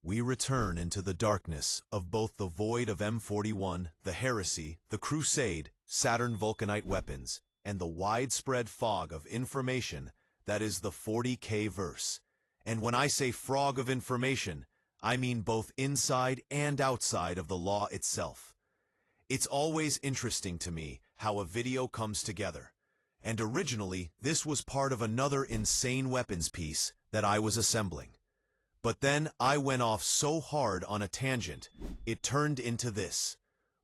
we return into the darkness of both the void of M41, the Heresy, the Crusade, Saturn Vulkanite weapons, and the widespread fog of information that is the 40K verse. And when I say fog of information, I mean both inside and outside of the law itself. It's always interesting to me how a video comes together. And originally, this was part of another insane weapons piece that I was assembling. But then I went off so hard on a tangent, it turned into this,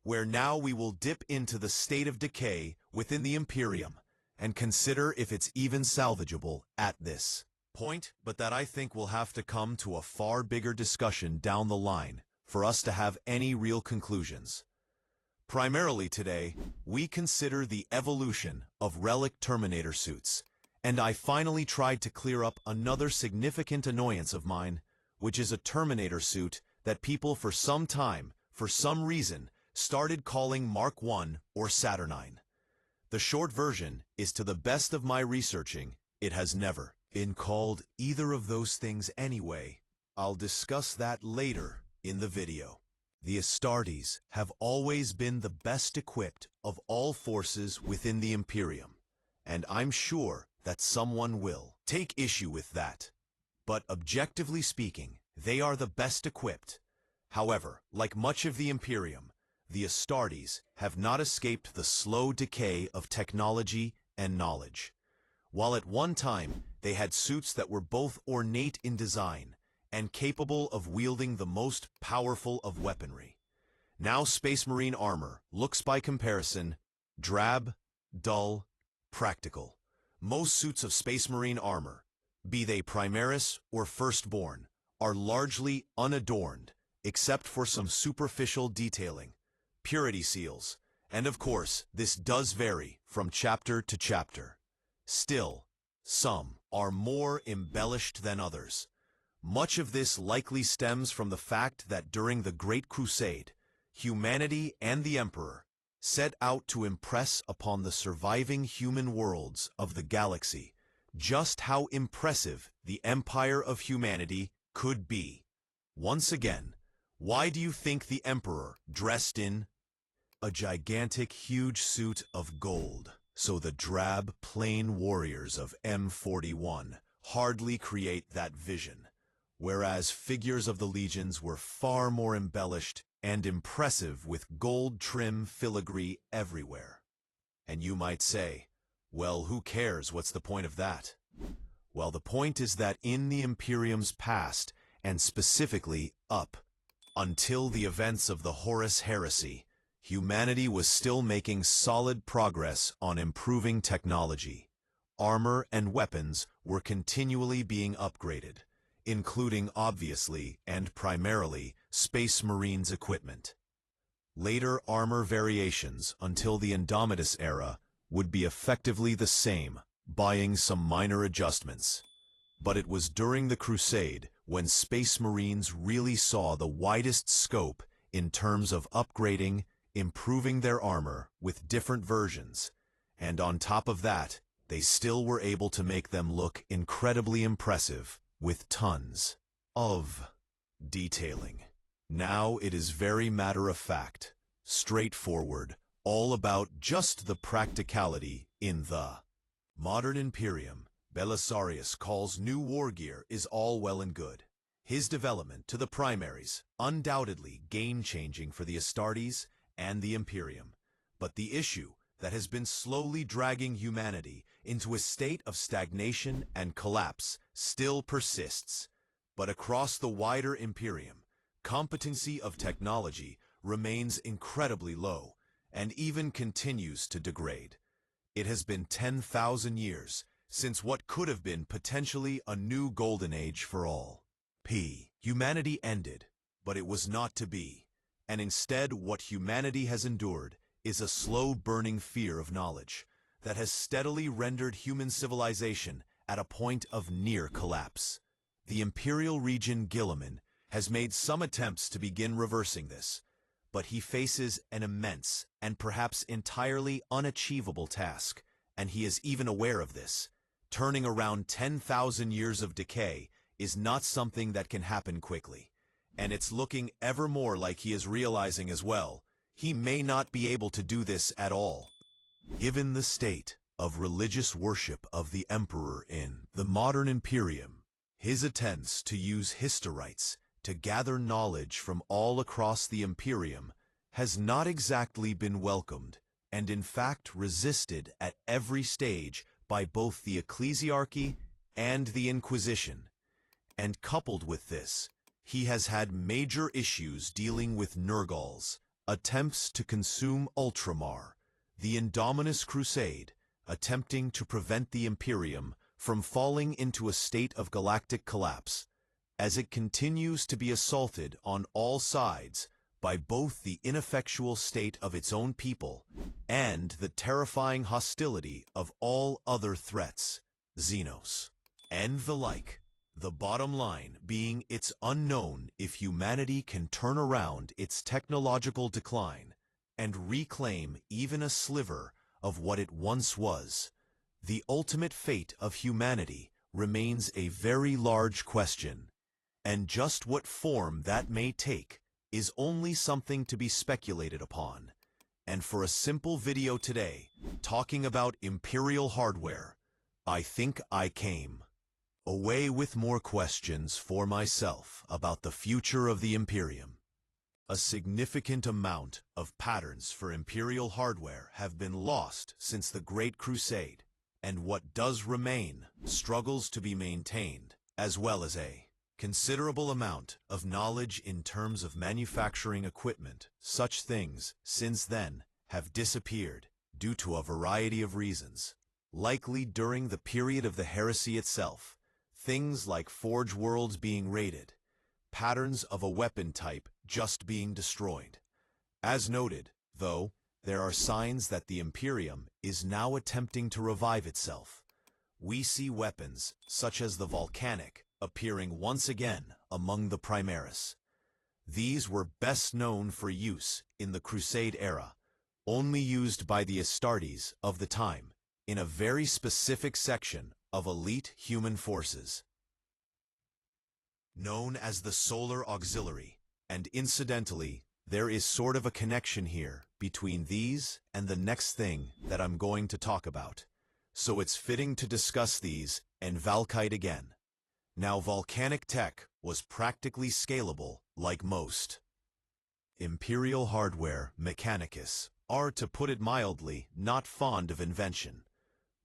where now we will dip into the State of Decay within the Imperium, and consider if it's even salvageable at this point, but that I think will have to come to a far bigger discussion down the line for us to have any real conclusions. Primarily today, we consider the evolution of Relic Terminator Suits, and I finally tried to clear up another significant annoyance of mine, which is a Terminator suit that people for some time, for some reason, started calling Mark I or Saturnine. The short version is, to the best of my researching, it has never been called either of those things anyway. I'll discuss that later in the video. The Astartes have always been the best equipped of all forces within the Imperium, and I'm sure that someone will take issue with that. But objectively speaking, they are the best equipped. However, like much of the Imperium, the Astartes have not escaped the slow decay of technology and knowledge. While at one time they had suits that were both ornate in design and capable of wielding the most powerful of weaponry, now Space Marine armor looks by comparison drab, dull, practical. Most suits of Space Marine armor, be they Primaris or Firstborn, are largely unadorned, except for some superficial detailing, purity seals, and of course, this does vary from chapter to chapter. Still, some are more embellished than others. Much of this likely stems from the fact that during the Great Crusade, humanity and the Emperor set out to impress upon the surviving human worlds of the galaxy just how impressive the empire of humanity could be. Once again, why do you think the Emperor dressed in a gigantic huge suit of gold? So the drab, plain warriors of M41 hardly create that vision, whereas figures of the legions were far more embellished and impressive with gold trim filigree everywhere. And you might say, well, who cares? What's the point of that? Well, the point is that in the Imperium's past, and specifically up until the events of the Horus Heresy, humanity was still making solid progress on improving technology. Armor and weapons were continually being upgraded, including obviously and primarily Space Marines equipment. Later armor variations until the Indomitus era would be effectively the same, buying some minor adjustments. But it was during the Crusade when Space Marines really saw the widest scope in terms of upgrading, improving their armor with different versions, and on top of that, they still were able to make them look incredibly impressive with tons of detailing. Now it is very matter-of-fact, straightforward, all about just the practicality in the modern Imperium. Belisarius Cawl's new war gear is all well and good. His development to the primaries, undoubtedly game-changing for the Astartes and the Imperium. But the issue that has been slowly dragging humanity into a state of stagnation and collapse still persists. But across the wider Imperium, competency of technology remains incredibly low and even continues to degrade. It has been 10,000 years since what could have been potentially a new golden age for all. Humanity ended, but it was not to be. And instead, what humanity has endured is a slow-burning fear of knowledge that has steadily rendered human civilization at a point of near collapse. The Imperial Regent Guilliman has made some attempts to begin reversing this, but he faces an immense and perhaps entirely unachievable task, and he is even aware of this. Turning around 10,000 years of decay is not something that can happen quickly, And it's looking ever more like he is realizing as well, he may not be able to do this at all. Given the state of religious worship of the Emperor in the modern Imperium, his attempts to use historites to gather knowledge from all across the Imperium has not exactly been welcomed, and in fact resisted at every stage by both the Ecclesiarchy and the Inquisition. And coupled with this, he has had major issues dealing with Nurgles, attempts to consume Ultramar, the Indomitus Crusade, attempting to prevent the Imperium from falling into a state of galactic collapse, as it continues to be assaulted on all sides by both the ineffectual state of its own people and the terrifying hostility of all other threats, Xenos, and the like. The bottom line being it's unknown if humanity can turn around its technological decline and reclaim even a sliver of what it once was. The ultimate fate of humanity remains a very large question, and just what form that may take is only something to be speculated upon. And for a simple video today, talking about Imperial hardware, I think I came away with more questions for myself about the future of the Imperium. A significant amount of patterns for Imperial hardware have been lost since the Great Crusade, and what does remain struggles to be maintained, as well as a considerable amount of knowledge in terms of manufacturing equipment. Such things, since then, have disappeared due to a variety of reasons. Likely during the period of the Heresy itself, things like forge worlds being raided, patterns of a weapon type just being destroyed. As noted, though, there are signs that the Imperium is now attempting to revive itself. We see weapons, such as the Volcanic, appearing once again among the Primarchs. These were best known for use in the Crusade era, only used by the Astartes of the time, in a very specific section of elite human forces, known as the Solar Auxiliary, and incidentally, there is sort of a connection here between these and the next thing that I'm going to talk about. So it's fitting to discuss these and Volkite again. Now, volcanic tech was practically scalable like most Imperial hardware Mechanicus are, to put it mildly, not fond of invention.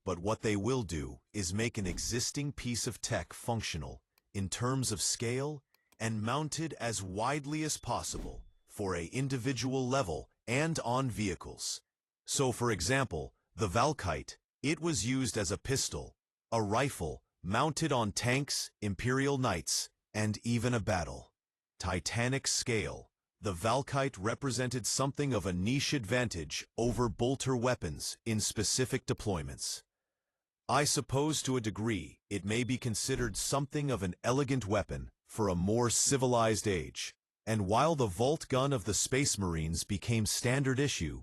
But what they will do is make an existing piece of tech functional in terms of scale and mounted as widely as possible for an individual level and on vehicles. So for example, the Volkite, it was used as a pistol, a rifle, mounted on tanks, Imperial Knights, and even a battle. Titanic scale, the Volkite represented something of a niche advantage over bolter weapons in specific deployments. I suppose to a degree it may be considered something of an elegant weapon for a more civilized age. And while the Volt gun of the Space Marines became standard issue,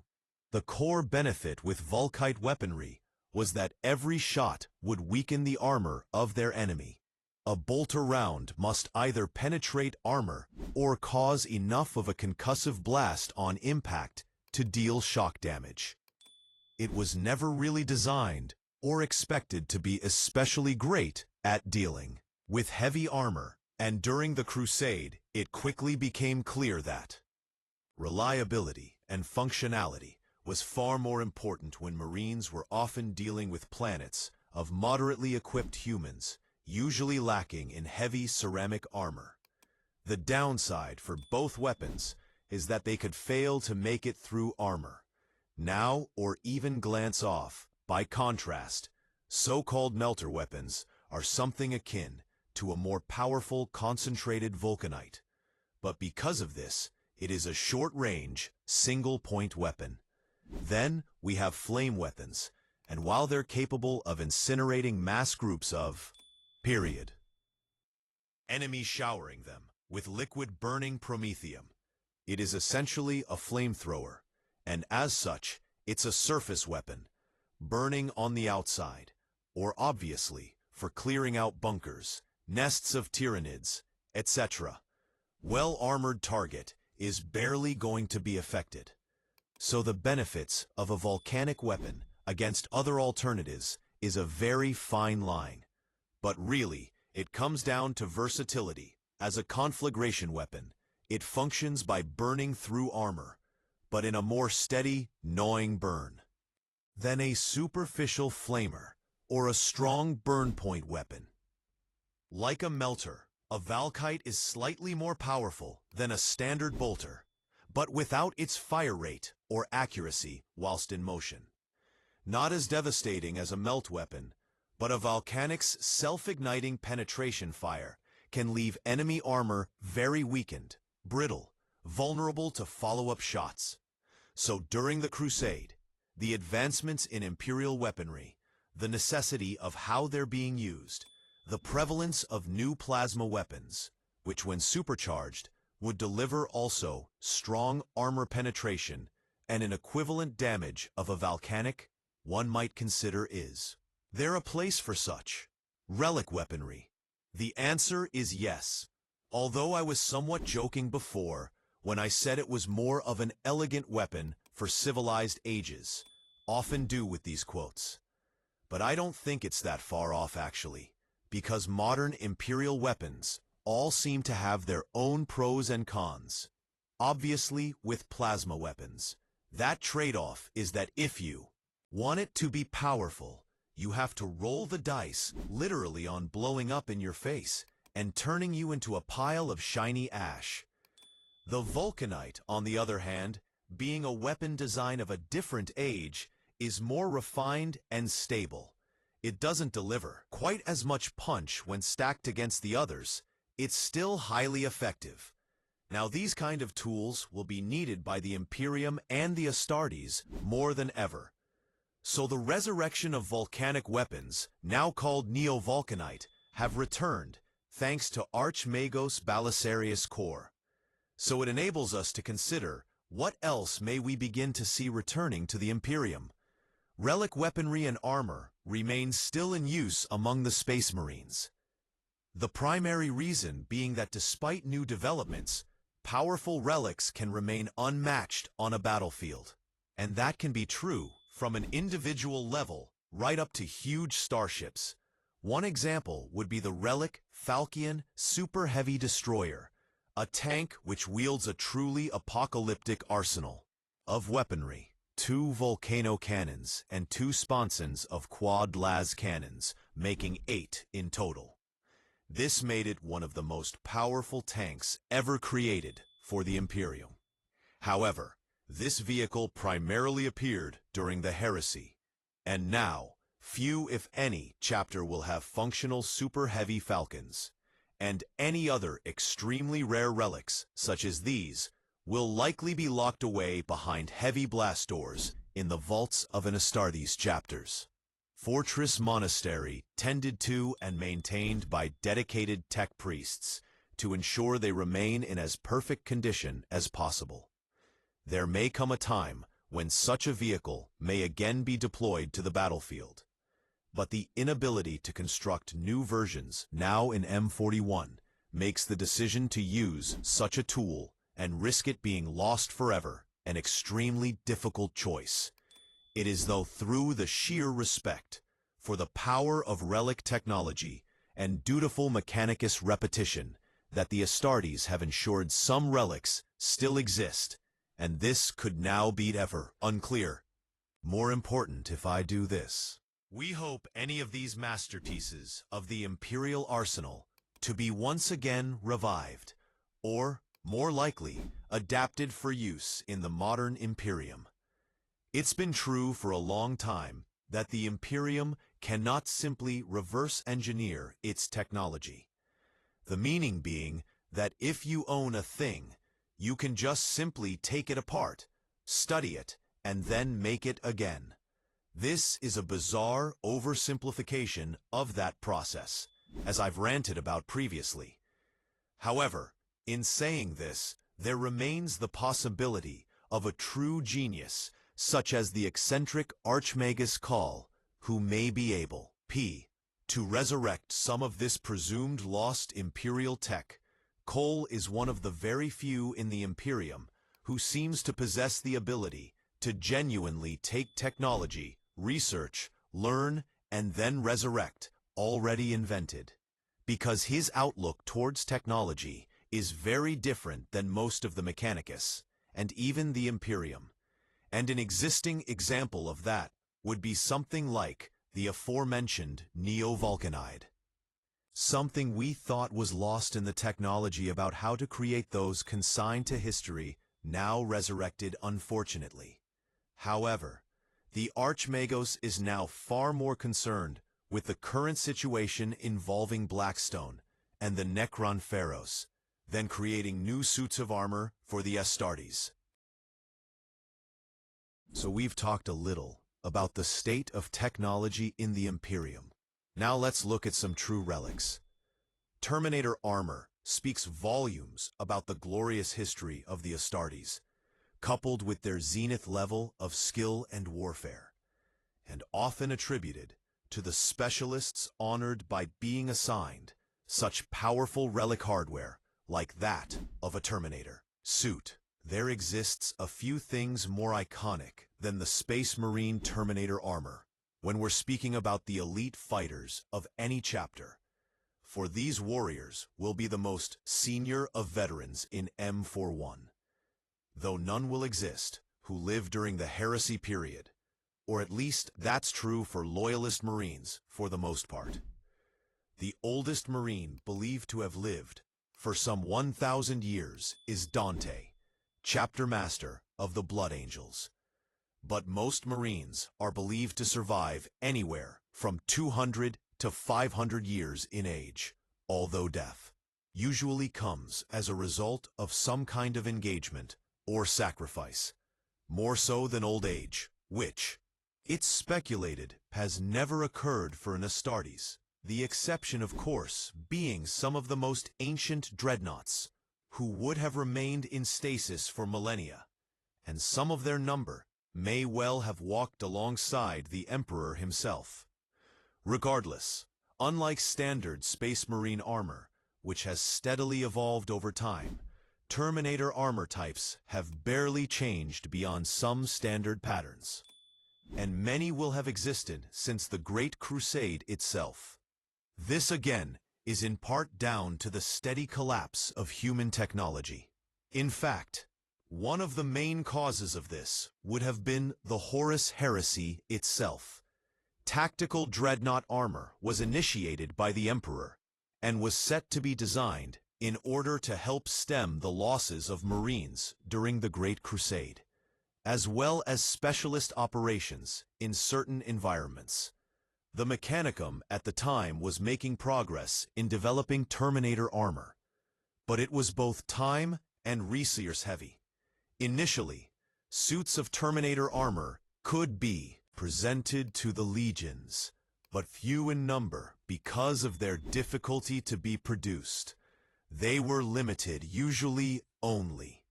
the core benefit with Volkite weaponry was that every shot would weaken the armor of their enemy. A bolter round must either penetrate armor or cause enough of a concussive blast on impact to deal shock damage. It was never really designed or expected to be especially great at dealing with heavy armor, and during the Crusade, it quickly became clear that reliability and functionality was far more important when Marines were often dealing with planets of moderately equipped humans, usually lacking in heavy ceramic armor. The downside for both weapons is that they could fail to make it through armor, now or even glance off. By contrast, so-called melter weapons are something akin to a more powerful concentrated vulcanite. But because of this, it is a short-range, single-point weapon. Then we have flame weapons, and while they're capable of incinerating mass groups of enemies showering them with liquid burning promethium, it is essentially a flamethrower, and as such, it's a surface weapon, burning on the outside, or obviously for clearing out bunkers, nests of Tyranids, etc. well-armored target is barely going to be affected. So the benefits of a volcanic weapon against other alternatives is a very fine line. But really, it comes down to versatility. As a conflagration weapon, it functions by burning through armor, but in a more steady, gnawing burn than a superficial flamer or a strong burn point weapon. Like a melter, a Volkite is slightly more powerful than a standard bolter, but without its fire rate or accuracy whilst in motion. Not as devastating as a melt weapon, but a Volcanic's self-igniting penetration fire can leave enemy armor very weakened, brittle, vulnerable to follow-up shots. So during the Crusade, the advancements in Imperial weaponry, the necessity of how they're being used, the prevalence of new plasma weapons, which when supercharged, would deliver also strong armor penetration and an equivalent damage of a Volcanic, one might consider is there a place for such relic weaponry? The answer is yes, although I was somewhat joking before when I said it was more of an elegant weapon for civilized ages, often do with these quotes. But I don't think it's that far off actually, because modern Imperial weapons all seem to have their own pros and cons. Obviously, with plasma weapons, that trade-off is that if you want it to be powerful, you have to roll the dice literally on blowing up in your face and turning you into a pile of shiny ash. The Vulkanite, on the other hand, being a weapon design of a different age, is more refined and stable. It doesn't deliver quite as much punch when stacked against the others. It's still highly effective. Now these kind of tools will be needed by the Imperium and the Astartes more than ever. So the resurrection of volcanic weapons, now called neo-Volkite, have returned thanks to Archmagos Belisarius Cawl. So it enables us to consider what else may we begin to see returning to the Imperium. Relic weaponry and armor remain still in use among the Space Marines. The primary reason being that despite new developments, powerful relics can remain unmatched on a battlefield. And that can be true from an individual level right up to huge starships. One example would be the Relic Falchion Super Heavy Destroyer, a tank which wields a truly apocalyptic arsenal of weaponry. 2 volcano cannons and 2 sponsons of quad las cannons, making 8 in total. This made it one of the most powerful tanks ever created for the Imperium. However, this vehicle primarily appeared during the Heresy, and now few if any chapter will have functional super heavy falcons, and any other extremely rare relics such as these will likely be locked away behind heavy blast doors in the vaults of an Astartes chapters. Fortress Monastery tended to and maintained by dedicated tech priests to ensure they remain in as perfect condition as possible. There may come a time when such a vehicle may again be deployed to the battlefield, but the inability to construct new versions now in M41 makes the decision to use such a tool and risk it being lost forever an extremely difficult choice. It is though through the sheer respect for the power of relic technology and dutiful Mechanicus repetition that the Astartes have ensured some relics still exist, and this could now be ever unclear. More important if I do this. We hope any of these masterpieces of the Imperial arsenal to be once again revived, or, more likely, adapted for use in the modern Imperium. It's been true for a long time that the Imperium cannot simply reverse engineer its technology. The meaning being that if you own a thing, you can just simply take it apart, study it, and then make it again. This is a bizarre oversimplification of that process, as I've ranted about previously. However, in saying this, there remains the possibility of a true genius, such as the eccentric Archmagos Cawl, who may be able, to resurrect some of this presumed lost Imperial tech, Cawl is one of the very few in the Imperium who seems to possess the ability to genuinely take technology, research, learn, and then resurrect already invented. Because his outlook towards technology is very different than most of the Mechanicus, and even the Imperium. And an existing example of that would be something like the aforementioned neo-Volkite. Something we thought was lost in the technology about how to create those consigned to history, now resurrected unfortunately. However, the Archmagos is now far more concerned with the current situation involving Blackstone and the Necron Pharaohs than creating new suits of armor for the Astartes. So we've talked a little about the state of technology in the Imperium. Now let's look at some true relics. Terminator Armor speaks volumes about the glorious history of the Astartes, coupled with their zenith level of skill and warfare, and often attributed to the specialists honored by being assigned such powerful relic hardware like that of a Terminator suit. There exists a few things more iconic than the Space Marine Terminator Armor when we're speaking about the elite fighters of any chapter. For these warriors will be the most senior of veterans in M41, though none will exist who lived during the Heresy period, or at least that's true for Loyalist Marines for the most part. The oldest Marine believed to have lived for some 1,000 years is Dante, Chapter Master of the Blood Angels. But most Marines are believed to survive anywhere from 200 to 500 years in age, although death usually comes as a result of some kind of engagement or sacrifice, more so than old age, which, it's speculated, has never occurred for an Astartes, the exception of course being some of the most ancient dreadnoughts, who would have remained in stasis for millennia, and some of their number may well have walked alongside the Emperor himself. Regardless, unlike standard Space Marine armor, which has steadily evolved over time, Terminator armor types have barely changed beyond some standard patterns, and many will have existed since the Great Crusade itself. This again is in part down to the steady collapse of human technology. In fact, one of the main causes of this would have been the Horus Heresy itself. Tactical dreadnought armor was initiated by the Emperor and was set to be designed in order to help stem the losses of Marines during the Great Crusade, as well as specialist operations in certain environments. The Mechanicum at the time was making progress in developing Terminator armor, but it was both time and resource heavy. Initially, suits of Terminator armor could be presented to the legions, but few in number because of their difficulty to be produced. They were limited usually only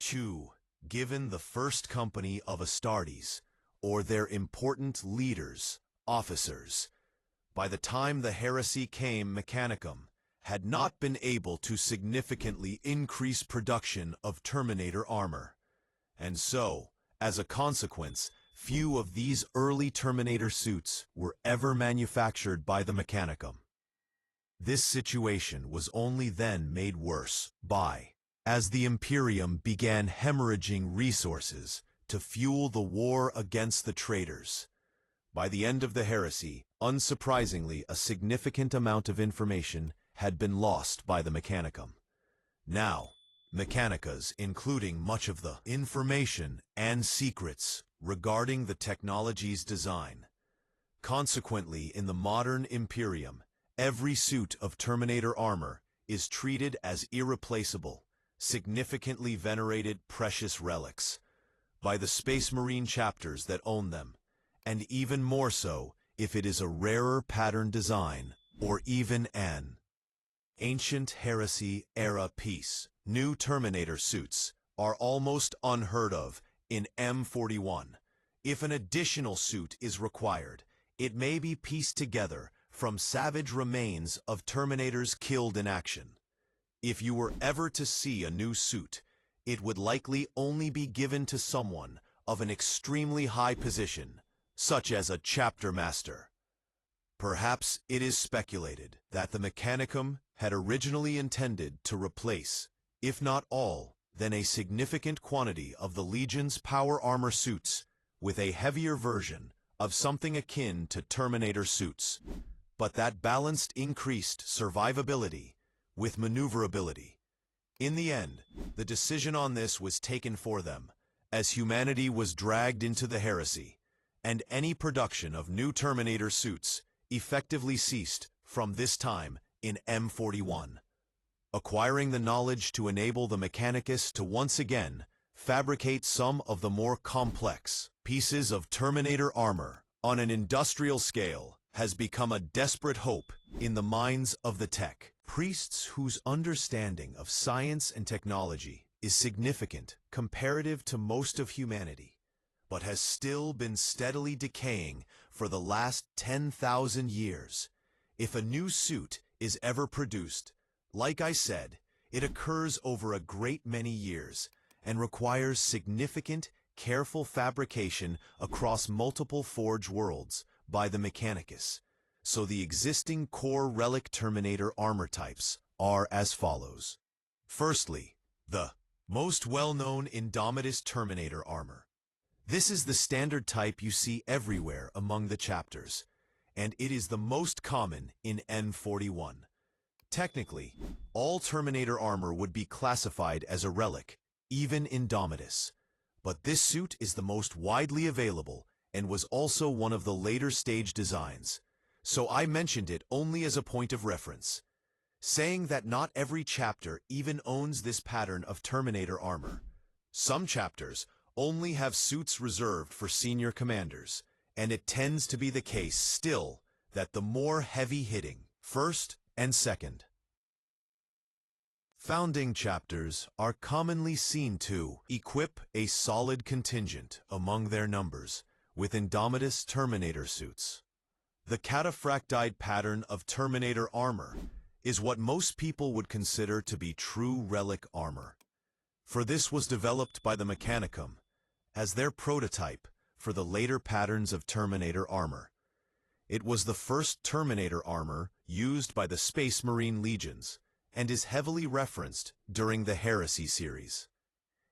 to given the first company of Astartes or their important leaders, officers. By the time the Heresy came, Mechanicum had not been able to significantly increase production of Terminator armor, and so, as a consequence, few of these early Terminator suits were ever manufactured by the Mechanicum. This situation was only then made worse as the Imperium began hemorrhaging resources to fuel the war against the traitors. By the end of the Heresy, unsurprisingly, a significant amount of information had been lost by the Mechanicum. Now, Mechanicus, including much of the information and secrets regarding the technology's design. Consequently, in the modern Imperium, every suit of Terminator armor is treated as irreplaceable, significantly venerated precious relics by the Space Marine chapters that own them, and even more so if it is a rarer pattern design or even an ancient Heresy-era piece. New Terminator suits are almost unheard of in M41. If an additional suit is required, it may be pieced together from savage remains of Terminators killed in action. If you were ever to see a new suit, it would likely only be given to someone of an extremely high position, such as a chapter master. Perhaps it is speculated that the Mechanicum had originally intended to replace, if not all, then a significant quantity of the Legion's power armor suits with a heavier version of something akin to Terminator suits, but that balanced increased survivability with maneuverability. In the end, the decision on this was taken for them, as humanity was dragged into the Heresy, and any production of new Terminator suits effectively ceased from this time in M41. Acquiring the knowledge to enable the Mechanicus to once again fabricate some of the more complex pieces of Terminator armor on an industrial scale has become a desperate hope in the minds of the tech priests whose understanding of science and technology is significant comparative to most of humanity, but has still been steadily decaying for the last 10,000 years. If a new suit is ever produced, like I said, it occurs over a great many years and requires significant, careful fabrication across multiple forge worlds by the Mechanicus. So the existing core Relic Terminator armor types are as follows. Firstly, the most well-known Indomitus Terminator armor. This is the standard type you see everywhere among the chapters, and it is the most common in N41. Technically, all Terminator armor would be classified as a relic, even Indomitus. But this suit is the most widely available and was also one of the later stage designs, so I mentioned it only as a point of reference, saying that not every chapter even owns this pattern of Terminator armor. Some chapters only have suits reserved for senior commanders, and it tends to be the case still that the more heavy-hitting first and second founding chapters are commonly seen to equip a solid contingent among their numbers with Indomitus Terminator suits. The Cataphractii pattern of Terminator armor is what most people would consider to be true relic armor, for this was developed by the Mechanicum as their prototype for the later patterns of Terminator armor. It was the first Terminator armor used by the Space Marine legions, and is heavily referenced during the Heresy series.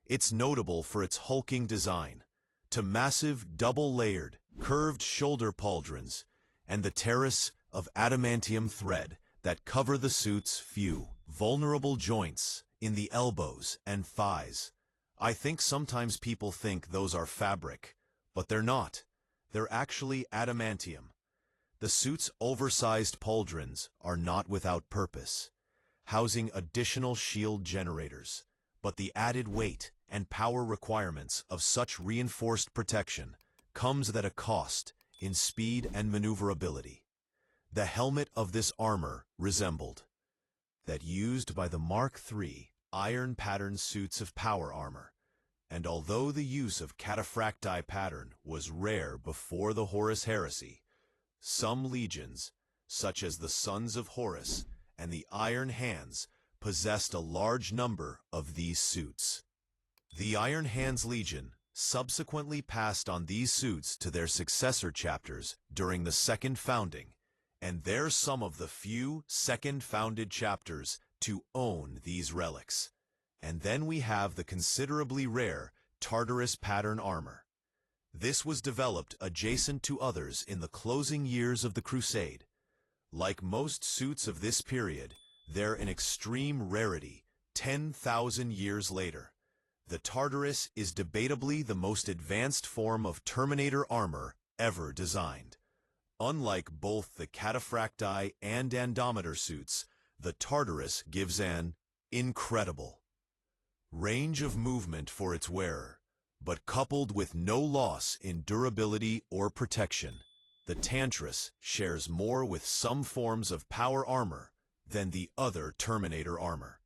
It's notable for its hulking design, to massive double-layered, curved shoulder pauldrons, and the terrace of adamantium thread that cover the suit's few, vulnerable joints in the elbows and thighs. I think sometimes people think those are fabric, but they're not. They're actually adamantium. The suit's oversized pauldrons are not without purpose, housing additional shield generators, but the added weight and power requirements of such reinforced protection comes at a cost in speed and maneuverability. The helmet of this armor resembled that used by the Mark III iron-patterned suits of power armor, and although the use of Cataphractii pattern was rare before the Horus Heresy, some legions, such as the Sons of Horus and the Iron Hands, possessed a large number of these suits. The Iron Hands Legion subsequently passed on these suits to their successor chapters during the Second Founding, and they're some of the few second-founded chapters to own these relics. And then we have the considerably rare Tartaros pattern armor. This was developed adjacent to others in the closing years of the Crusade. Like most suits of this period, they're an extreme rarity 10,000 years later. The Tartaros is debatably the most advanced form of Terminator armor ever designed. Unlike both the Cataphractii and Indomitus suits, the Tartaros gives an incredible range of movement for its wearer, but coupled with no loss in durability or protection, the Tartaros shares more with some forms of power armor than the other Terminator armor.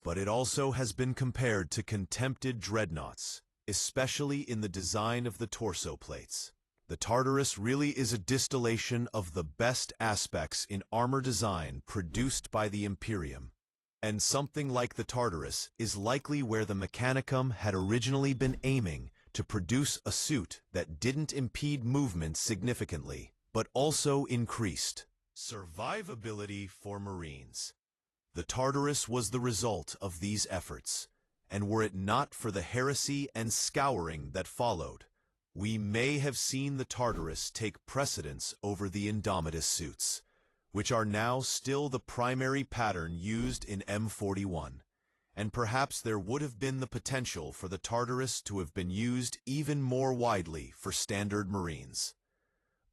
But it also has been compared to contempted dreadnoughts, especially in the design of the torso plates. The Tartaros really is a distillation of the best aspects in armor design produced by the Imperium. And something like the Tartaros is likely where the Mechanicum had originally been aiming to produce a suit that didn't impede movement significantly, but also increased survivability for Marines. The Tartaros was the result of these efforts, and were it not for the heresy and scouring that followed, we may have seen the Tartaros take precedence over the Indomitus suits, which are now still the primary pattern used in M41, and perhaps there would have been the potential for the Tartaros to have been used even more widely for standard Marines.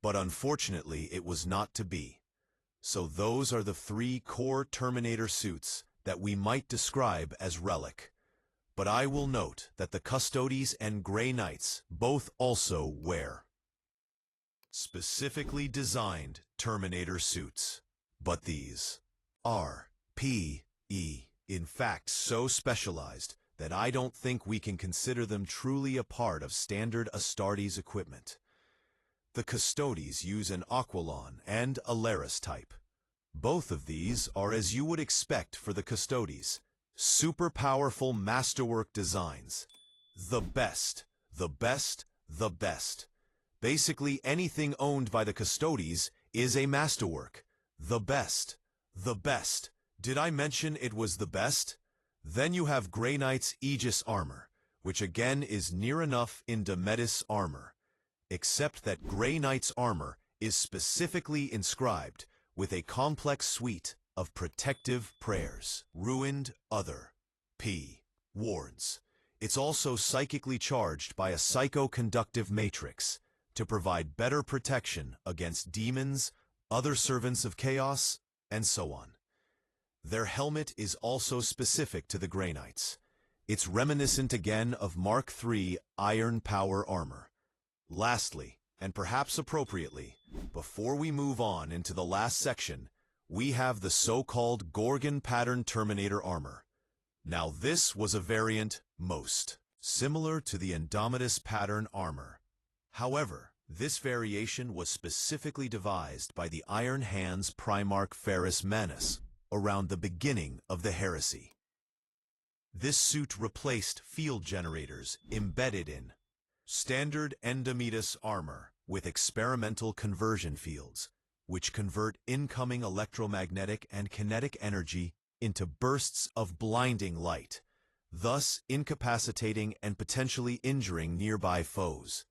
But unfortunately it was not to be. So those are the 3 core Terminator suits that we might describe as Relic. But I will note that the Custodes and Grey Knights both also wear specifically designed Terminator suits. But these are in fact so specialized that I don't think we can consider them truly a part of standard Astartes equipment. The Custodes use an Aquilon and a Laris type. Both of these are as you would expect for the Custodes. Super powerful masterwork designs. The best, the best, the best. Basically anything owned by the Custodes is a masterwork. The best, the best. Did I mention it was the best? Then you have Grey Knight's Aegis armor, which again is near enough Indomitus armor, except that Grey Knight's armor is specifically inscribed with a complex suite of protective prayers, ruined other wards. It's also psychically charged by a psycho-conductive matrix to provide better protection against demons, other servants of chaos, and so on. Their helmet is also specific to the Grey Knights. It's reminiscent again of Mark III Iron Power armor. Lastly, and perhaps appropriately, before we move on into the last section, we have the so-called Gorgon pattern Terminator armor. Now this was a variant most similar to the Indomitus pattern armor. However, this variation was specifically devised by the Iron Hands Primarch Ferrus Manus around the beginning of the Heresy. This suit replaced field generators embedded in standard Indomitus armor with experimental conversion fields, which convert incoming electromagnetic and kinetic energy into bursts of blinding light, thus incapacitating and potentially injuring nearby foes.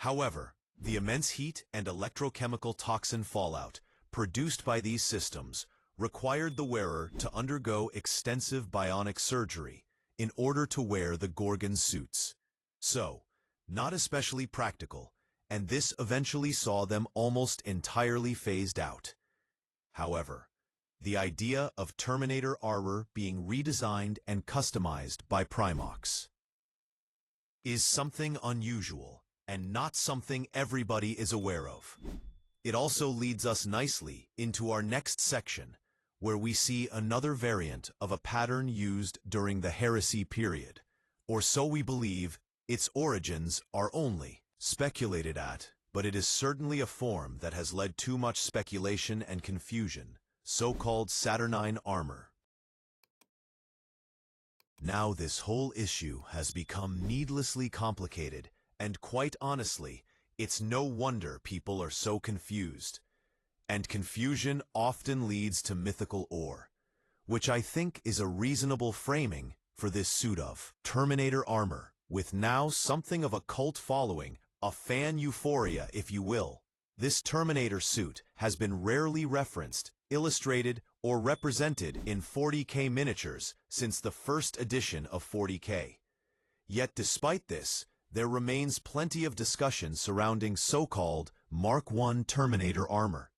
However, the immense heat and electrochemical toxin fallout produced by these systems required the wearer to undergo extensive bionic surgery in order to wear the Gorgon suits. So, not especially practical, and this eventually saw them almost entirely phased out. However, the idea of Terminator armor being redesigned and customized by Primarchs is something unusual and not something everybody is aware of. It also leads us nicely into our next section, where we see another variant of a pattern used during the Heresy period, or so we believe. Its origins are only speculated at, but it is certainly a form that has led too much speculation and confusion, so-called Saturnine armor. Now this whole issue has become needlessly complicated, and quite honestly, it's no wonder people are so confused. And confusion often leads to mythical ore, which I think is a reasonable framing for this suit of Terminator armor, with now something of a cult following, a fan euphoria if you will. This Terminator suit has been rarely referenced, illustrated, or represented in 40K miniatures since the first edition of 40K. Yet despite this, there remains plenty of discussion surrounding so-called Mark I Terminator armor.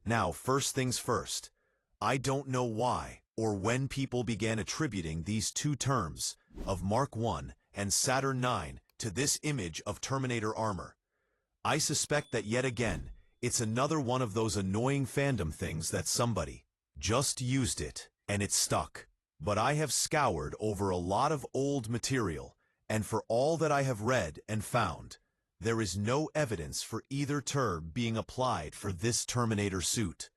Now, first things first, I don't know why or when people began attributing these two terms of Mark I and Saturn IX to this image of Terminator armor. I suspect that yet again, it's another one of those annoying fandom things that somebody just used it and it stuck. But I have scoured over a lot of old material, and for all that I have read and found, there is no evidence for either term being applied for this Terminator suit.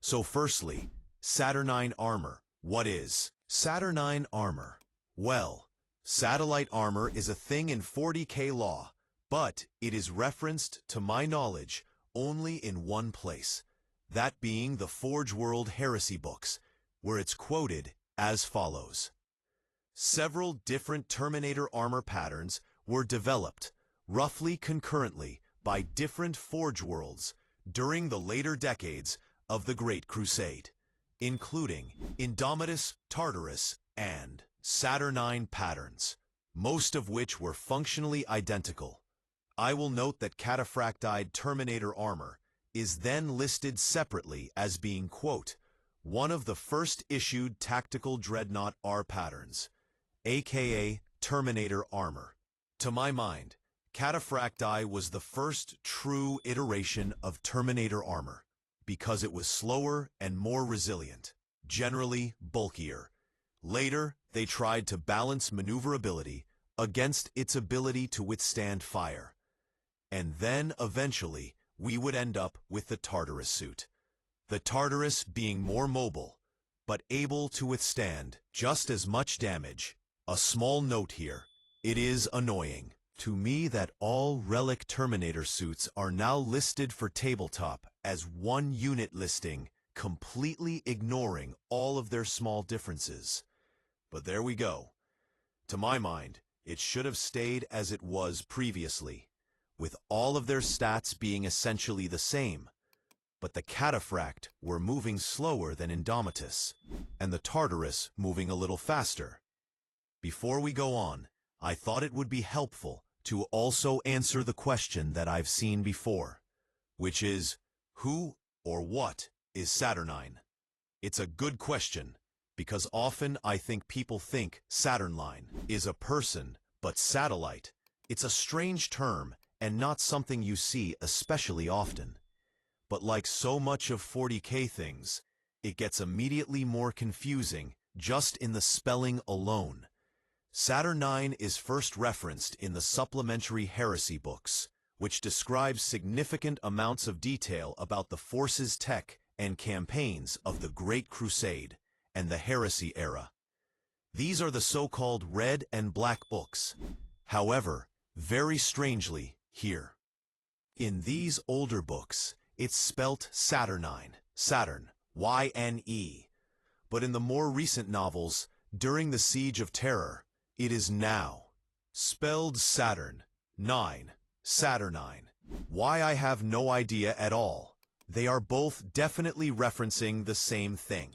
So firstly, Saturnine armor What is Saturnine Armor? Well, satellite armor is a thing in 40K law, but it is referenced, to my knowledge, only in one place, that being the Forge World Heresy books, where it's quoted as follows. Several different Terminator armor patterns were developed, roughly concurrently, by different Forge Worlds during the later decades of the Great Crusade, including Indomitus, Tartaros, and Saturnine patterns, most of which were functionally identical. I will note that Cataphractii Terminator Armor is then listed separately as being, quote, one of the first issued tactical dreadnought R patterns, aka Terminator Armor. To my mind, Cataphractii was the first true iteration of Terminator Armor, because it was slower and more resilient, generally bulkier. Later, they tried to balance maneuverability against its ability to withstand fire. And then, eventually, we would end up with the Tartaros suit. The Tartaros being more mobile, but able to withstand just as much damage. A small note here, it is annoying to me that all Relic Terminator suits are now listed for tabletop as one unit listing, completely ignoring all of their small differences. But there we go. To my mind, it should have stayed as it was previously, with all of their stats being essentially the same. But the Cataphractii were moving slower than Indomitus, and the Tartaros moving a little faster. Before we go on, I thought it would be helpful to also answer the question that I've seen before, which is, who or what is Saturnine? It's a good question, because often I think people think Saturnine is a person, but satellite, it's a strange term and not something you see especially often. But like so much of 40K things, it gets immediately more confusing just in the spelling alone. Saturnine is first referenced in the supplementary Heresy books, which describes significant amounts of detail about the forces, tech, and campaigns of the Great Crusade and the Heresy era. These are the so-called Red and Black books. However, very strangely, here, in these older books, it's spelt Saturnine, Saturn, Y-N-E. But in the more recent novels, during the Siege of Terror, it is now spelled Saturn, 9, Saturnine. Why, I have no idea at all. They are both definitely referencing the same thing.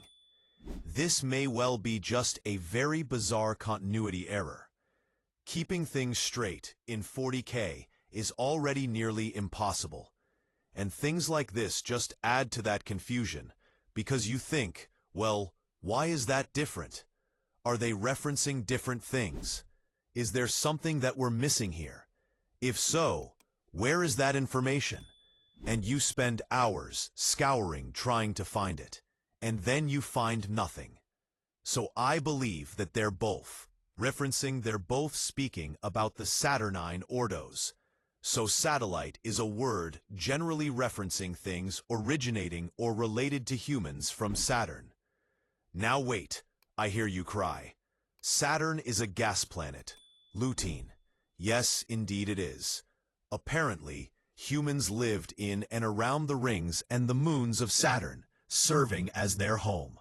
This may well be just a very bizarre continuity error. Keeping things straight in 40K is already nearly impossible. And things like this just add to that confusion, because you think, well, why is that different? Are they referencing different things? Is there something that we're missing here? If so, where is that information? And you spend hours scouring trying to find it, and then you find nothing. So I believe that they're both speaking about the Saturnine Ordos. So satellite is a word generally referencing things originating or related to humans from Saturn. Now wait, I hear you cry. Saturn is a gas planet. Lutein. Yes, indeed it is. Apparently, humans lived in and around the rings and the moons of Saturn, serving as their home.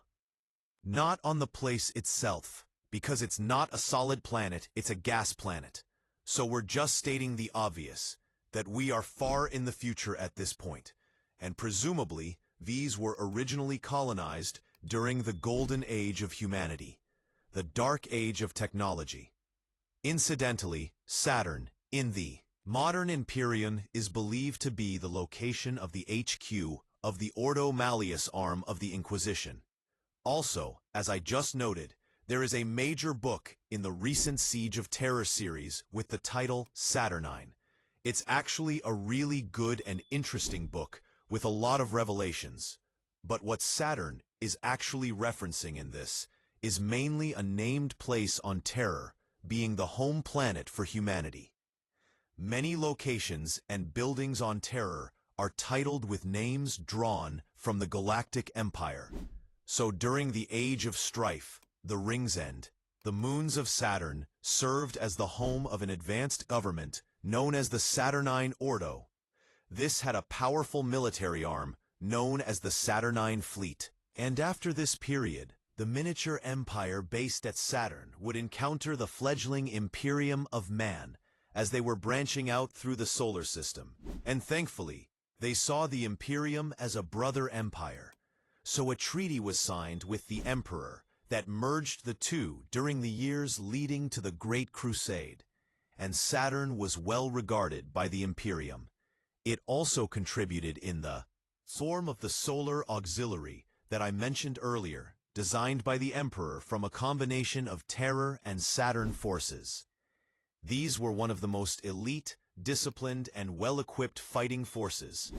Not on the place itself, because it's not a solid planet, it's a gas planet. So we're just stating the obvious, that we are far in the future at this point, and presumably these were originally colonized during the Golden Age of humanity, the Dark Age of technology. Incidentally, Saturn, in the modern Imperium, is believed to be the location of the HQ of the Ordo Malleus arm of the Inquisition. Also, as I just noted, there is a major book in the recent Siege of Terror series with the title Saturnine. It's actually a really good and interesting book with a lot of revelations. But what Saturn is actually referencing in this is mainly a named place on Terror, being the home planet for humanity. Many locations and buildings on Terror are titled with names drawn from the Galactic Empire, So during the Age of Strife, the Ring's End, the moons of Saturn served as the home of an advanced government known as the Saturnine Ordo. This had a powerful military arm known as the Saturnine Fleet. And after this period, the miniature empire based at Saturn would encounter the fledgling Imperium of man as they were branching out through the solar system. And thankfully, they saw the Imperium as a brother empire. So a treaty was signed with the Emperor that merged the two during the years leading to the Great Crusade, and Saturn was well regarded by the Imperium. It also contributed in the form of the Solar Auxiliary that I mentioned earlier, designed by the Emperor from a combination of Terror and Saturn forces. These were one of the most elite, disciplined, and well-equipped fighting forces,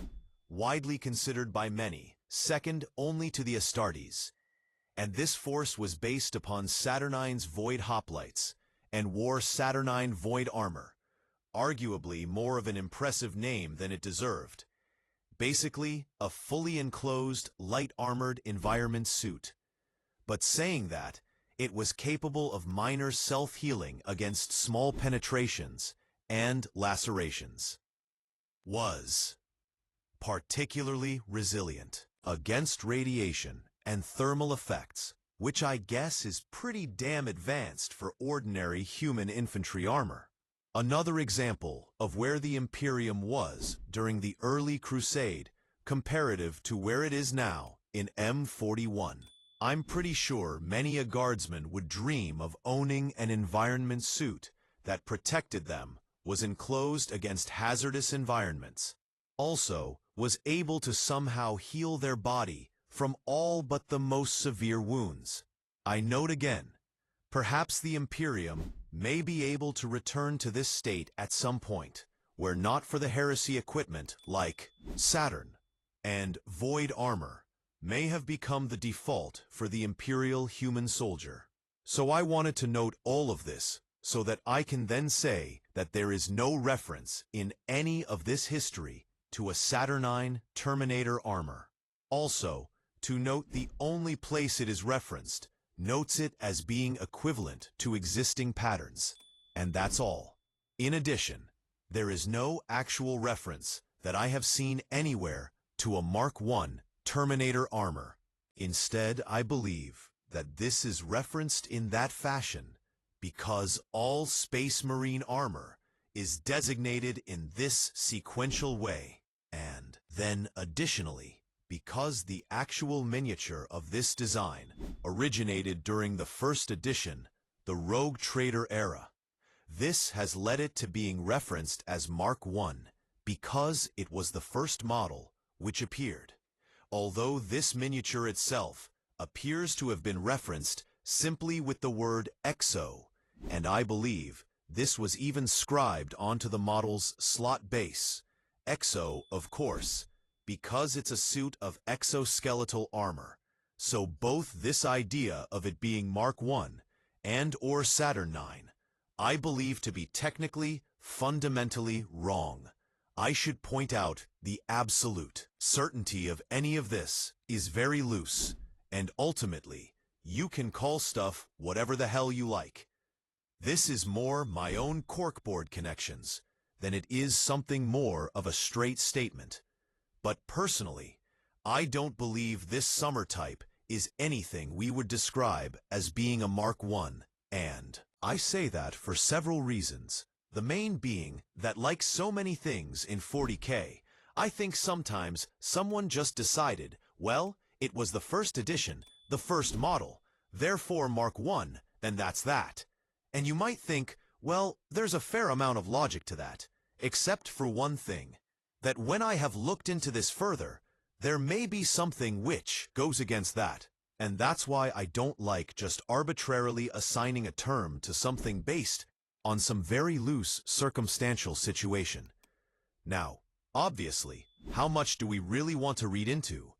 widely considered by many, second only to the Astartes. And this force was based upon Saturnine's Void Hoplites and wore Saturnine Void Armor, arguably more of an impressive name than it deserved. Basically, a fully enclosed, light-armored environment suit. But saying that, it was capable of minor self-healing against small penetrations and lacerations. Was particularly resilient against radiation and thermal effects, which I guess is pretty damn advanced for ordinary human infantry armor. Another example of where the Imperium was during the early Crusade comparative to where it is now in M41. I'm pretty sure many a guardsman would dream of owning an environment suit that protected them, was enclosed against hazardous environments, also was able to somehow heal their body from all but the most severe wounds. I note again, perhaps the Imperium may be able to return to this state at some point, where not for the Heresy equipment like Saturn and Void Armor may have become the default for the Imperial human soldier. So I wanted to note all of this so that I can then say that there is no reference in any of this history to a Saturnine Terminator armor. Also, to note the only place it is referenced notes it as being equivalent to existing patterns, and that's all. In addition, there is no actual reference that I have seen anywhere to a Mark I Terminator armor. Instead, I believe that this is referenced in that fashion because all Space Marine armor is designated in this sequential way, and then additionally, because the actual miniature of this design originated during the first edition, the Rogue Trader era. This has led it to being referenced as Mark I because it was the first model which appeared. Although this miniature itself appears to have been referenced simply with the word EXO, and I believe this was even scribed onto the model's slot base. EXO, of course, because it's a suit of exoskeletal armor. So both this idea of it being Mark I and or Saturnine, I believe to be technically, fundamentally wrong. I should point out the absolute certainty of any of this is very loose, and ultimately, you can call stuff whatever the hell you like. This is more my own corkboard connections than it is something more of a straight statement. But personally, I don't believe this summer type is anything we would describe as being a Mark I, and I say that for several reasons. The main being that, like so many things in 40K, I think sometimes someone just decided, well, it was the first edition, the first model, therefore Mark I, then that's that. And you might think, well, there's a fair amount of logic to that, except for one thing, that when I have looked into this further, there may be something which goes against that. And that's why I don't like just arbitrarily assigning a term to something based on some very loose circumstantial situation. Now, obviously, how much do we really want to read into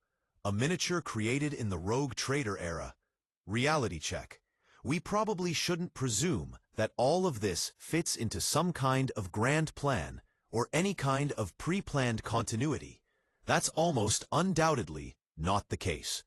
a miniature created in the Rogue Trader era? Reality check. We probably shouldn't presume that all of this fits into some kind of grand plan or any kind of pre-planned continuity. That's almost undoubtedly not the case.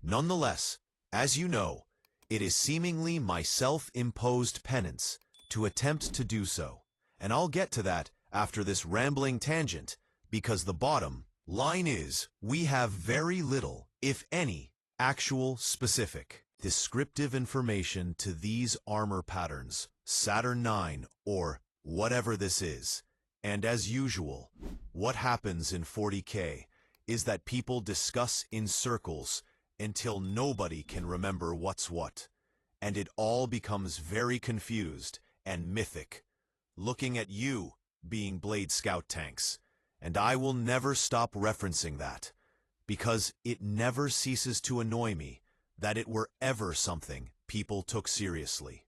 Nonetheless, as you know, it is seemingly my self-imposed penance to attempt to do so, and I'll get to that after this rambling tangent, because the bottom line is we have very little, if any, actual specific, descriptive information to these armor patterns, Saturn IX or whatever this is. And as usual, what happens in 40K is that people discuss in circles until nobody can remember what's what, and it all becomes very confused and mythic, looking at you being Blade Scout tanks, and I will never stop referencing that, because it never ceases to annoy me that it were ever something people took seriously.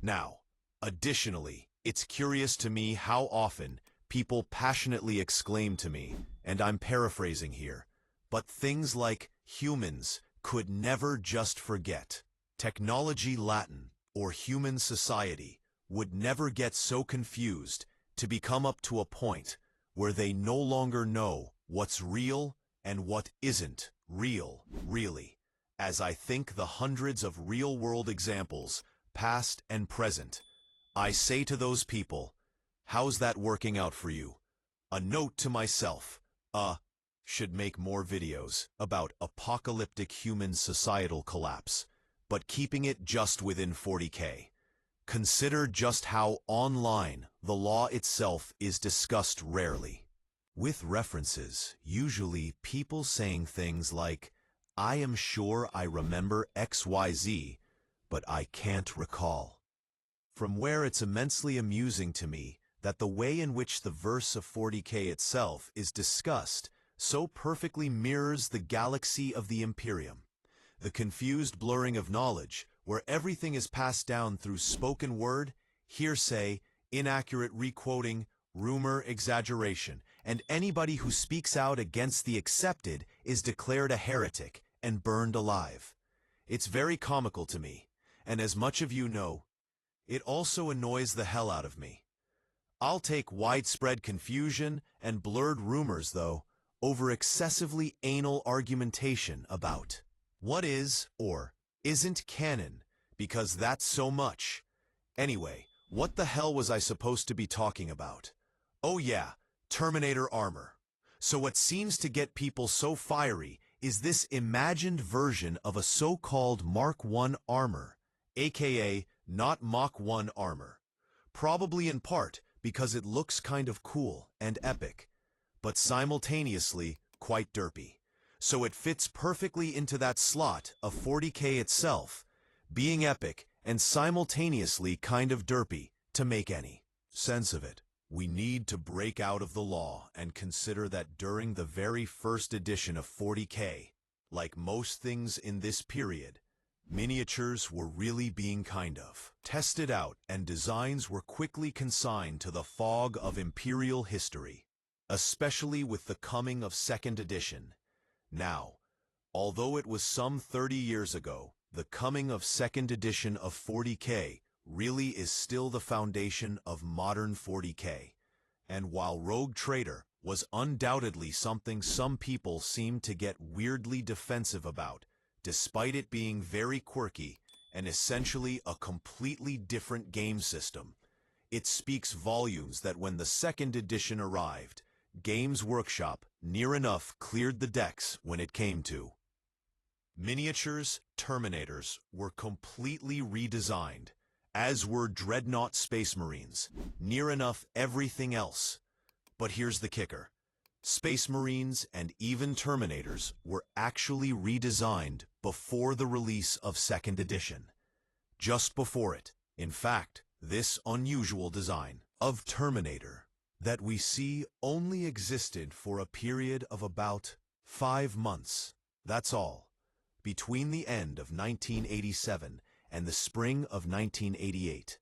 Now, additionally, it's curious to me how often people passionately exclaim to me, and I'm paraphrasing here, but things like humans could never just forget. Technology Latin, or human society, would never get so confused to become up to a point where they no longer know what's real and what isn't real, really, as I think the hundreds of real-world examples, past and present. I say to those people, how's that working out for you? A note to myself, should make more videos about apocalyptic human societal collapse, but keeping it just within 40K. Consider just how online the law itself is discussed rarely, with references, usually people saying things like, I am sure I remember XYZ, but I can't recall. From where it's immensely amusing to me that the way in which the verse of 40K itself is discussed so perfectly mirrors the galaxy of the Imperium, the confused blurring of knowledge, where everything is passed down through spoken word, hearsay, inaccurate requoting, rumor, exaggeration, and anybody who speaks out against the accepted is declared a heretic and burned alive. It's very comical to me, and as much of you know, it also annoys the hell out of me. I'll take widespread confusion and blurred rumors, though, over excessively anal argumentation about what is or isn't canon, because that's so much. Anyway, what the hell was I supposed to be talking about? Oh yeah, Terminator Armor. So what seems to get people so fiery is this imagined version of a so-called Mark I armor, aka not Mach 1 armor. Probably in part because it looks kind of cool and epic, but simultaneously quite derpy. So it fits perfectly into that slot of 40K itself, being epic and simultaneously kind of derpy, to make any sense of it. We need to break out of the law and consider that during the very first edition of 40K, like most things in this period, miniatures were really being kind of tested out, and designs were quickly consigned to the fog of Imperial history, especially with the coming of 2nd edition. Now, although it was some 30 years ago, the coming of 2nd edition of 40K really is still the foundation of modern 40K. And while Rogue Trader was undoubtedly something some people seem to get weirdly defensive about, despite it being very quirky and essentially a completely different game system, it speaks volumes that when the 2nd edition arrived, Games Workshop near enough cleared the decks when it came to miniatures. Terminators were completely redesigned, as were Dreadnought Space Marines, near enough everything else. But here's the kicker. Space Marines and even Terminators were actually redesigned before the release of 2nd edition. Just before it, in fact, this unusual design of Terminator that we see only existed for a period of about 5 months, that's all, between the end of 1987 and the spring of 1988.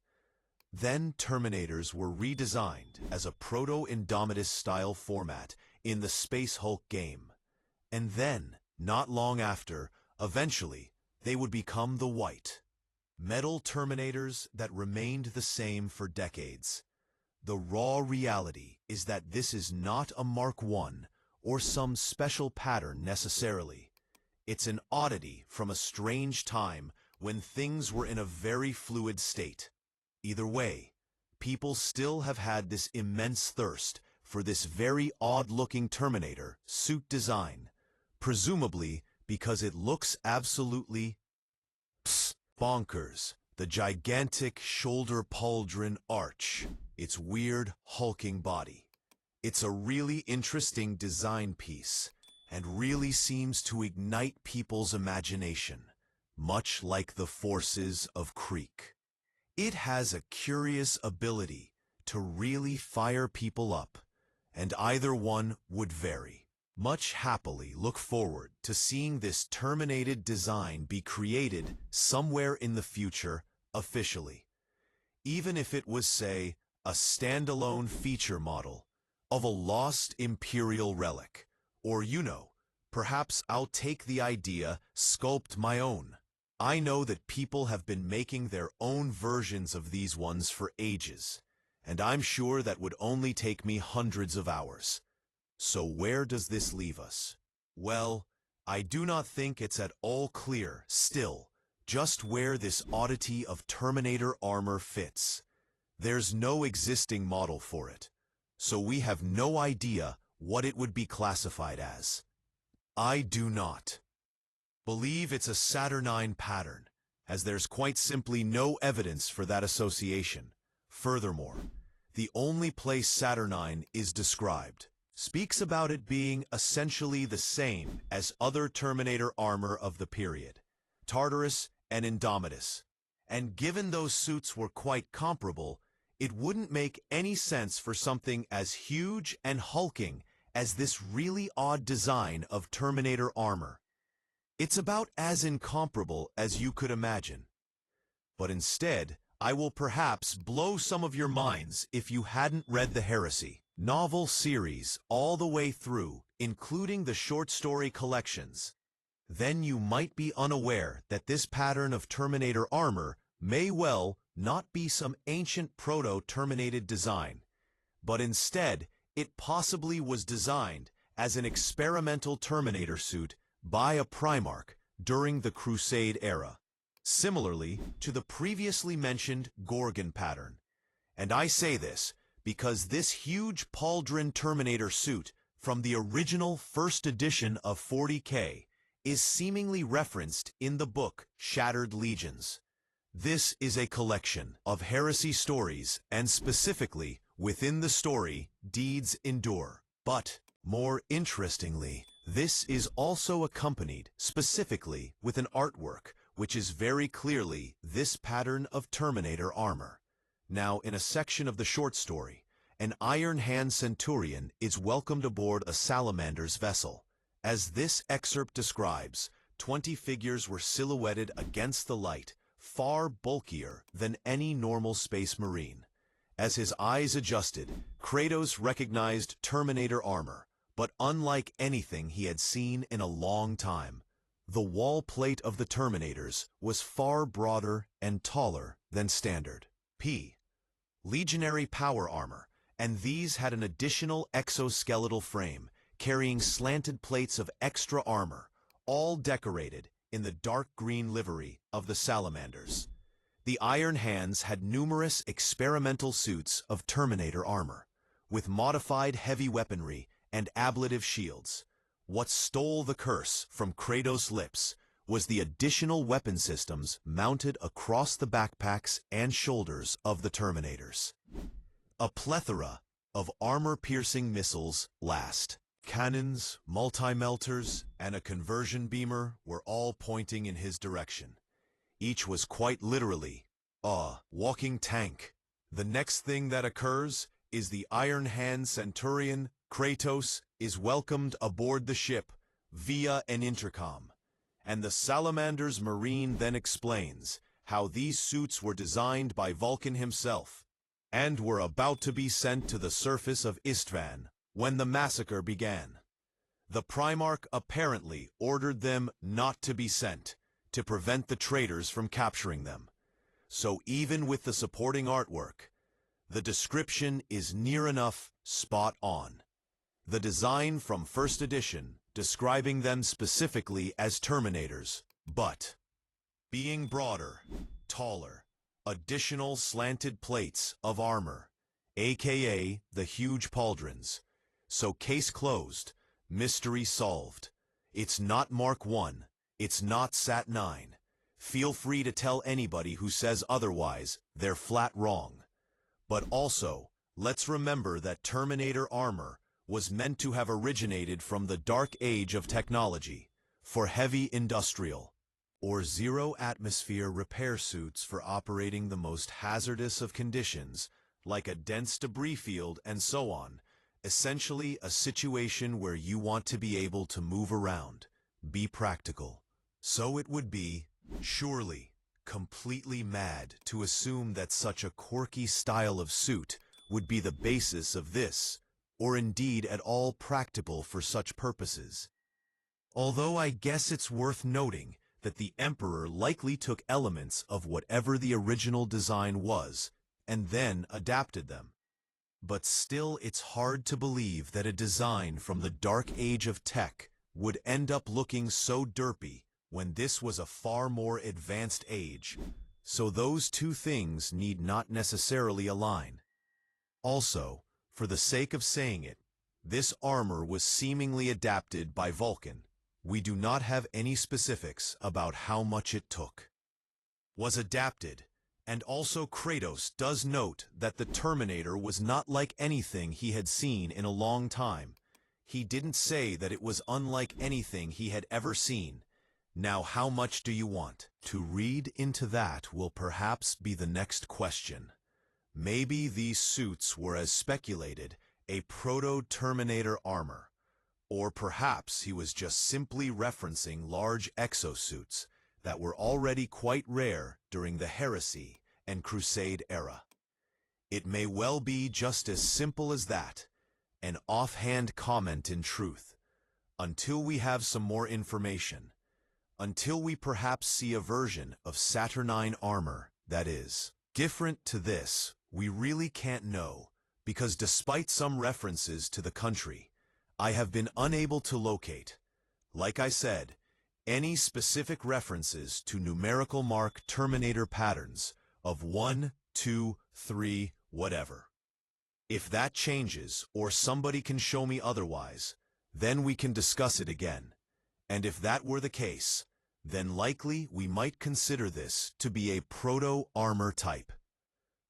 Then Terminators were redesigned as a proto-Indomitus style format in the Space Hulk game. And then, not long after, eventually, they would become the white metal Terminators that remained the same for decades. The raw reality is that this is not a Mark I or some special pattern necessarily. It's an oddity from a strange time when things were in a very fluid state. Either way, people still have had this immense thirst for this very odd-looking Terminator suit design, presumably because it looks absolutely bonkers. The gigantic shoulder pauldron arch, its weird hulking body. It's a really interesting design piece, and really seems to ignite people's imagination, much like the forces of Creek. It has a curious ability to really fire people up, and either one would vary. Much happily look forward to seeing this terminated design be created somewhere in the future officially. Even if it was, say, a standalone feature model of a lost Imperial relic, or perhaps I'll take the idea, sculpt my own. I know that people have been making their own versions of these ones for ages, and I'm sure that would only take me hundreds of hours. So where does this leave us? Well, I do not think it's at all clear, still, just where this oddity of Terminator armor fits. There's no existing model for it, so we have no idea what it would be classified as. I do not believe it's a Saturnine pattern, as there's quite simply no evidence for that association. Furthermore, the only place Saturnine is described speaks about it being essentially the same as other Terminator armor of the period, Tartaros and Indomitus. And given those suits were quite comparable, it wouldn't make any sense for something as huge and hulking as this really odd design of Terminator armor. It's about as incomparable as you could imagine. But instead, I will perhaps blow some of your minds if you hadn't read the Heresy novel series all the way through, including the short story collections. Then you might be unaware that this pattern of Terminator armor may well not be some ancient proto-Terminated design, but instead it possibly was designed as an experimental Terminator suit by a Primarch during the Crusade era, similarly to the previously mentioned Gorgon pattern. And I say this because this huge pauldron Terminator suit from the original first edition of 40K is seemingly referenced in the book Shattered Legions. This is a collection of heresy stories, and specifically within the story Deeds Endure. But, more interestingly, this is also accompanied specifically with an artwork which is very clearly this pattern of Terminator armor. Now, in a section of the short story, an Iron Hand Centurion is welcomed aboard a Salamander's vessel. As this excerpt describes, 20 figures were silhouetted against the light, far bulkier than any normal space marine. As his eyes adjusted, Kratos recognized Terminator armor, but unlike anything he had seen in a long time, the wall plate of the Terminators was far broader and taller than standard Legionary power armor, and these had an additional exoskeletal frame, carrying slanted plates of extra armor, all decorated in the dark green livery of the Salamanders. The Iron Hands had numerous experimental suits of Terminator armor, with modified heavy weaponry and ablative shields. What stole the curse from Kratos' lips was the additional weapon systems mounted across the backpacks and shoulders of the Terminators. A plethora of armor-piercing missiles last. Cannons, multi-melters, and a conversion beamer were all pointing in his direction. Each was quite literally a walking tank. The next thing that occurs is the Iron Hand Centurion, Kratos, is welcomed aboard the ship via an intercom. And the Salamander's Marine then explains how these suits were designed by Vulkan himself, and were about to be sent to the surface of Istvan when the massacre began. The Primarch apparently ordered them not to be sent, to prevent the traitors from capturing them. So even with the supporting artwork, the description is near enough spot on. The design from first edition describing them specifically as Terminators, but being broader, taller, additional slanted plates of armor, aka the huge pauldrons. So case closed, mystery solved. It's not Mark 1, it's not Sat 9. Feel free to tell anybody who says otherwise, they're flat wrong. But also, let's remember that Terminator armor was meant to have originated from the dark age of technology, for heavy industrial, or zero-atmosphere repair suits for operating the most hazardous of conditions, like a dense debris field and so on, essentially a situation where you want to be able to move around, be practical. So it would be, surely, completely mad to assume that such a quirky style of suit would be the basis of this, or indeed at all practical for such purposes. Although I guess it's worth noting that the Emperor likely took elements of whatever the original design was, and then adapted them. But still it's hard to believe that a design from the dark age of tech would end up looking so derpy when this was a far more advanced age, so those two things need not necessarily align. Also, for the sake of saying it, this armor was seemingly adapted by Vulkan. We do not have any specifics about how much it took. Was adapted, and also Kratos does note that the Terminator was not like anything he had seen in a long time. He didn't say that it was unlike anything he had ever seen. Now how much do you want? To read into that will perhaps be the next question. Maybe these suits were, as speculated, a proto-Terminator armor. Or perhaps he was just simply referencing large exosuits that were already quite rare during the Heresy and Crusade era. It may well be just as simple as that, an offhand comment in truth, until we have some more information, until we perhaps see a version of Saturnine armor that is different to this. We really can't know, because despite some references to the country, I have been unable to locate, like I said, any specific references to numerical mark Terminator patterns of 1, 2, 3, whatever. If that changes, or somebody can show me otherwise, then we can discuss it again. And if that were the case, then likely we might consider this to be a proto-armor type.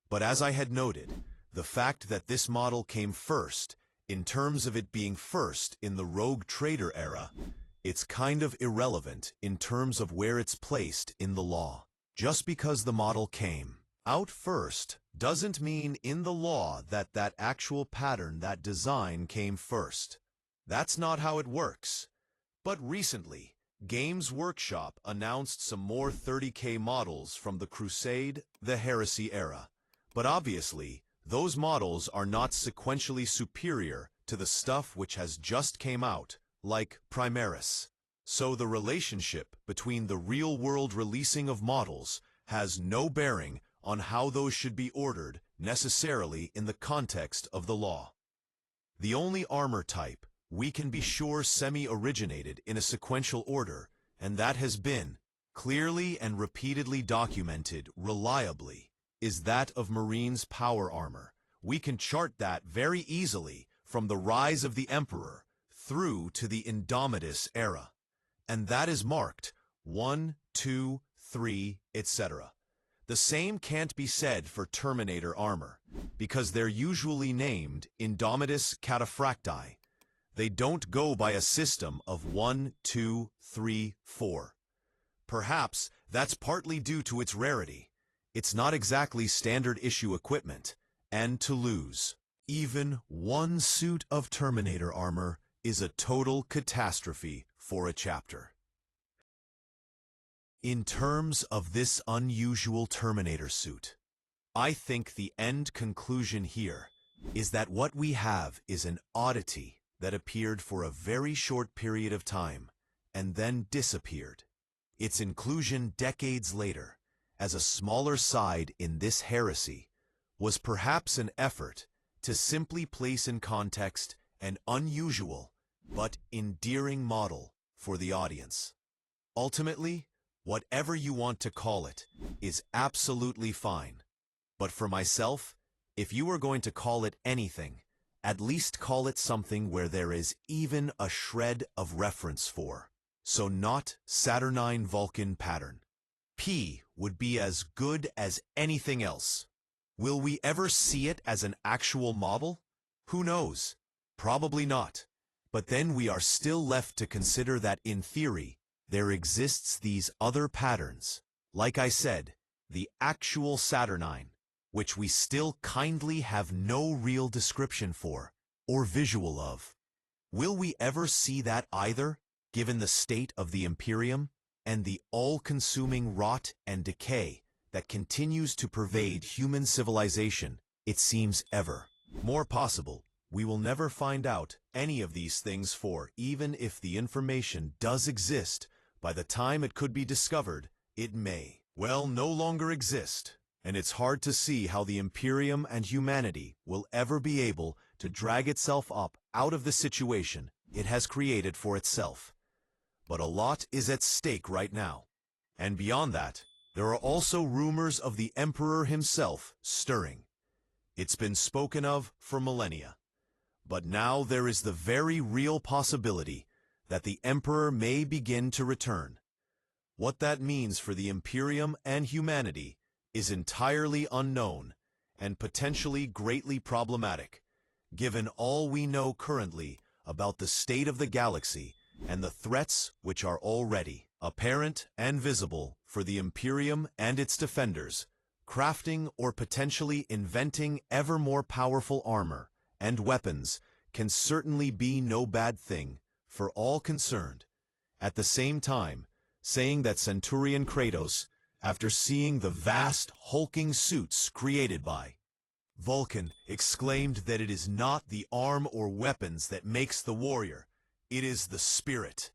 But as I had noted, the fact that this model came first, in terms of it being first in the Rogue Trader era, it's kind of irrelevant in terms of where it's placed in the law. Just because the model came out first doesn't mean in the law that that actual pattern, that design came first. That's not how it works. But recently, Games Workshop announced some more 30K models from the Crusade, the Heresy era. But obviously, those models are not sequentially superior to the stuff which has just came out, like Primarchs. So the relationship between the real-world releasing of models has no bearing on how those should be ordered necessarily in the context of the law. The only armor type we can be sure semi-originated in a sequential order, and that has been clearly and repeatedly documented reliably, is that of Marines' power armor. We can chart that very easily from the rise of the Emperor through to the Indomitus era. And that is marked 1, 2, 3, etc. The same can't be said for Terminator armor, because they're usually named Indomitus Cataphractii. They don't go by a system of 1, 2, 3, 4. Perhaps that's partly due to its rarity. It's not exactly standard issue equipment, and to lose even one suit of Terminator armor is a total catastrophe for a chapter. In terms of this unusual Terminator suit, I think the end conclusion here is that what we have is an oddity that appeared for a very short period of time and then disappeared. Its inclusion decades later, as a smaller side in this heresy, was perhaps an effort to simply place in context an unusual but endearing model for the audience. Ultimately, whatever you want to call it is absolutely fine. But for myself, if you are going to call it anything, at least call it something where there is even a shred of reference for. So not Saturnine Vulkan pattern. P would be as good as anything else. Will we ever see it as an actual model? Who knows? Probably not. But then we are still left to consider that in theory, there exists these other patterns. Like I said, the actual Saturnine, which we still kindly have no real description for, or visual of. Will we ever see that either, given the state of the Imperium, and the all-consuming rot and decay that continues to pervade human civilization? It seems ever more possible we will never find out any of these things, for even if the information does exist, by the time it could be discovered, it may, well, no longer exist. And it's hard to see how the Imperium and humanity will ever be able to drag itself up out of the situation it has created for itself. But a lot is at stake right now. And beyond that, there are also rumors of the Emperor himself stirring. It's been spoken of for millennia. But now there is the very real possibility that the Emperor may begin to return. What that means for the Imperium and humanity is entirely unknown and potentially greatly problematic, given all we know currently about the state of the galaxy and the threats which are already apparent and visible for the Imperium and its defenders. Crafting or potentially inventing ever more powerful armor and weapons can certainly be no bad thing for all concerned. At the same time, saying that Centurion Kratos, after seeing the vast, hulking suits created by Vulkan, exclaimed that it is not the arm or weapons that makes the warrior, it is the spirit.